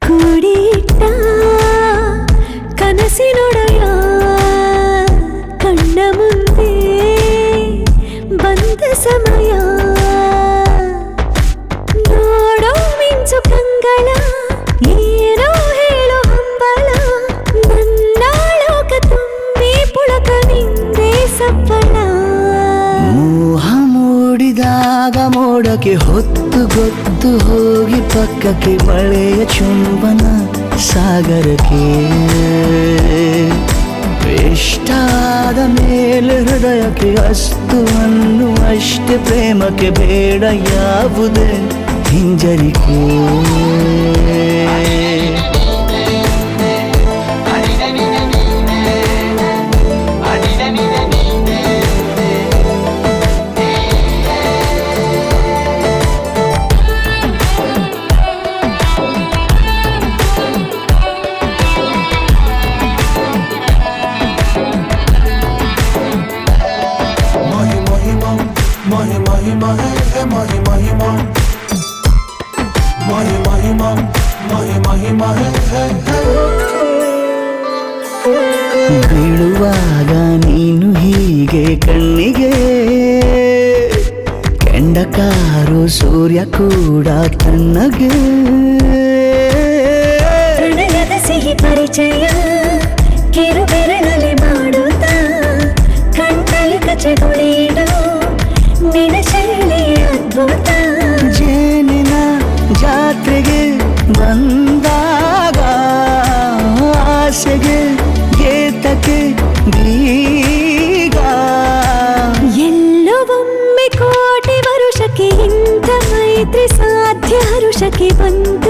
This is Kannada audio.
ಕೂಡಿಟ್ಟ ಕನಸಿನೊಡೆಯ ಕಣ್ಣ ಮುಂದೆ ಬಂದ ಸಮಯ ನೋಡೋ ಮಿಂಚು ಕಂಗಳ ಏನೋ ಹೇಳೋ ಹಂಬಲ ನನ್ನ ಲೋಕ ತುಂಬಿ ಪುಳಕ ನಿಂದೆ ಸಪ್ಪಳ ಮೋಹ ಮೂಡಿದಾಗ ಮೋಡಕ್ಕೆ ಹೊತ್ತು ಗೊತ್ತು ಹೋಗಿ ಪಕ್ಕಕ್ಕೆ ಮಳೆಯ ಚುಂಬನ ಸಾಗರಕ್ಕೆ ಇಷ್ಟಾದ ಮೇಲೆ ಹೃದಯಕ್ಕೆ ಅಸ್ತು ಅನ್ನುವಷ್ಟೇ ಪ್ರೇಮಕ್ಕೆ ಬೇಡ ಯಾವುದೇ ಹಿಂಜರಿಕೆ ಬೀಳುವಾಗ ನೀನು ಹೀಗೆ ಕಣ್ಣಿಗೆ ಕೆಂಡಕಾರು ಸೂರ್ಯ ಕೂಡ ತಣ್ಣಗೆ ಪ್ರಣಯದ ಸಿಹಿ ಪರಿಚಯ ಕಿರು ಬೆರಳಲ್ಲಿ ಮಾಡುತ್ತಾ ಕಣ್ಣಲ್ಲಿ ಕಚಗುಳಿಡು ನಿನ ಶೈಲಿ ಅದ್ಭುತ ಜೇನಿನ ಜಾತ್ರೆಗೆ ಬಂದಾಗ ಆಸೆಗೆ ಗೇತಕ್ಕೆ ಬೀಗ ಎಲ್ಲೋ ಒಮ್ಮೆ ಕೋಟಿ ವರುಷಕ್ಕೆ ಇಂಥ ಮೈತ್ರಿ ಸಾಧ್ಯ ಹರುಷಕ್ಕೆ ಬಂತು